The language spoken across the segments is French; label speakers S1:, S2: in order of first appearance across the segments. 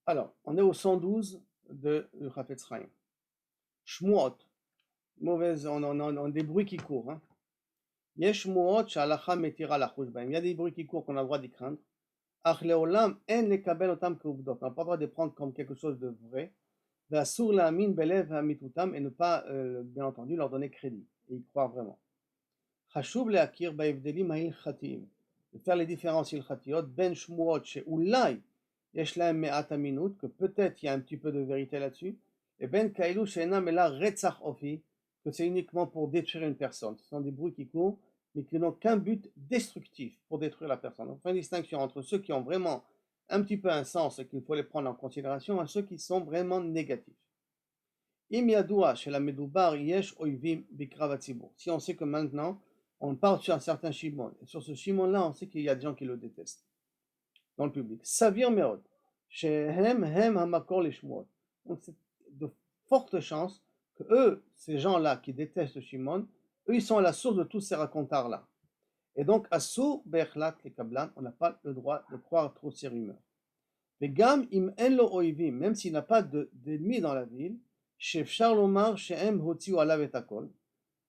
S1: Alors, on est au 112 de Chafetz Chaim. Shmuot, mauvaise, on des bruits qui courent. Hein. Yesh shmuot sh'alacha metira lachush b'hem. Il y a des bruits qui courent qu'on a le droit d'y craindre. Ach leolam en lekabel otam keuvdot. On n'a pas le droit de prendre comme quelque chose de vrai. Ve'asur la'amin belev ha'mitutam, et ne pas, bien entendu, leur donner crédit et y croire vraiment. Chashuv le'akir ba'evdelim ha'ilchatiyim. De faire les différences ilchatiyot ben shmuot she'ulai yesh lahem me'at aminut, que peut-être il y a un petit peu de vérité là-dessus, et ben kailou she'enam ela retzach ofi, que c'est uniquement pour détruire une personne. Ce sont des bruits qui courent, mais qui n'ont qu'un but destructif pour détruire la personne. On fait une distinction entre ceux qui ont vraiment un petit peu un sens et qu'il faut les prendre en considération, et ceux qui sont vraiment négatifs. Im yadoua shel hamedoubar yesh oivim bikrav hatzibur. Si on sait que maintenant, on parle sur un certain Shimon, et sur ce Shimon-là, on sait qu'il y a des gens qui le détestent dans le public. Savir merod, shehem hem hamakor lishmuot. Donc c'est de fortes chances que eux, ces gens-là qui détestent Shimon, eux, ils sont à la source de tous ces racontards-là. Et donc, asur be'echlat lekablan, on n'a pas le droit de croire trop ces rumeurs. Mais gam im en lo oivim, même s'il n'a pas d'ennemis dans la ville, shefshar lomar shehem hotiu alav et akol,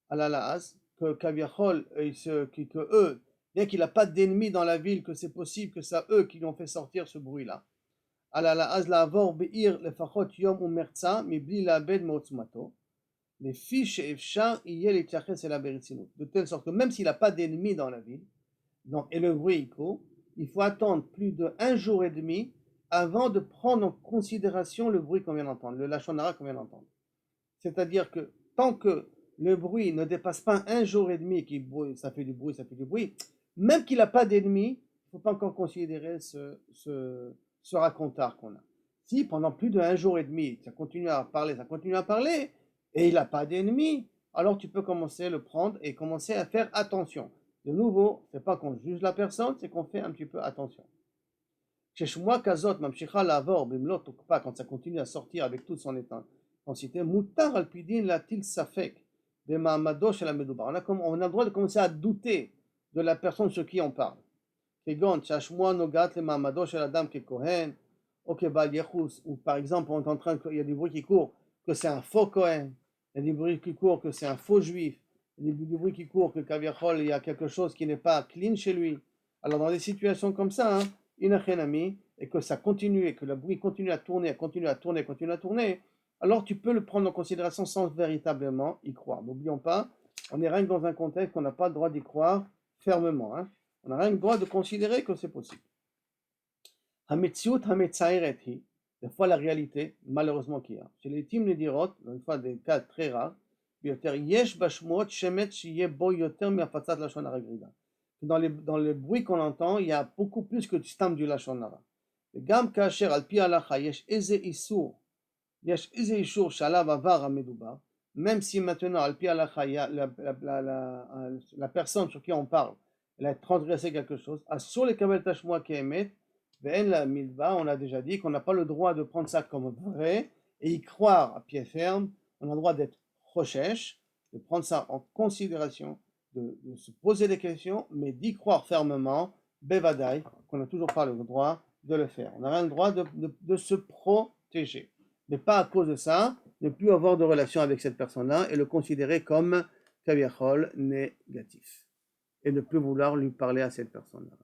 S1: alalaaz, que kaviachol, que eux, bien qu'il n'a pas d'ennemis dans la ville, que c'est possible que c'est eux qui lui ont fait sortir ce bruit-là. Alalaaz la'avor be'ir lefachot yom umertza mibli la'abed me'otzmato, les fiches efshar yel etyaches ela beritzinut, de telle sorte que même s'il n'a pas d'ennemis dans la ville, donc, et le bruit court, il faut attendre plus d'1 jour et demi avant de prendre en considération le bruit qu'on vient d'entendre, le lachon hara qu'on vient d'entendre. C'est-à-dire que tant que le bruit ne dépasse pas 1 jour et demi, ça fait du bruit, même qu'il n'a pas d'ennemis, il ne faut pas encore considérer ce racontard qu'on a. Si pendant plus d'1 jour et demi, ça continue à parler, et il n'a pas d'ennemis, alors tu peux commencer à le prendre et commencer à faire attention. De nouveau, ce n'est pas qu'on juge la personne, c'est qu'on fait un petit peu attention. Sheshmoa kazot mamshicha lavor bimlot tukpa, quand ça continue à sortir avec toute son intensité, mutar al pidin latil safek bema'amado shel hamedoubar. On a le droit de commencer à douter de la personne sur qui on parle. Kegon shashmoa nogat le ma'amado shel adam kekohen, ok bal yechus, ou par exemple on est en train, il y a des bruits qui courent que c'est un faux Kohen, il y a des bruits qui courent que c'est un faux juif, il y a des bruits qui courent que kaviachol il y a quelque chose qui n'est pas clean chez lui. Alors dans des situations comme ça, hein, et que ça continue, et que le bruit continue à tourner, alors tu peux le prendre en considération sans véritablement y croire. N'oublions pas, on est rien que dans un contexte qu'on n'a pas le droit d'y croire fermement. Hein. On n'a rien que le droit de considérer que c'est possible. Hametziut hametzaeret hi, des fois la réalité, malheureusement qu'il y a. Chez les Tim Nedirot, une fois des cas très rares, yesh bashmuot shemet shiye bo yoter miafatzat lashon hara grida. Dans le bruit qu'on entend, il y a beaucoup plus que du stam du lashon hara. Gam kasher al pi halacha yesh eze isur shalav avar hamedoubar, même si maintenant al pi halacha la personne sur qui on parle, elle a transgressé quelque chose, asur lekabel tashmoa keemet, on a déjà dit qu'on n'a pas le droit de prendre ça comme vrai et y croire à pied ferme. On a le droit d'être rochesh, de prendre ça en considération, de se poser des questions, mais d'y croire fermement, bevadaï, qu'on n'a toujours pas le droit de le faire. On a rien le droit de se protéger. Mais pas à cause de ça, ne plus avoir de relation avec cette personne-là et le considérer comme kaviachol négatif. Et ne plus vouloir lui parler à cette personne-là.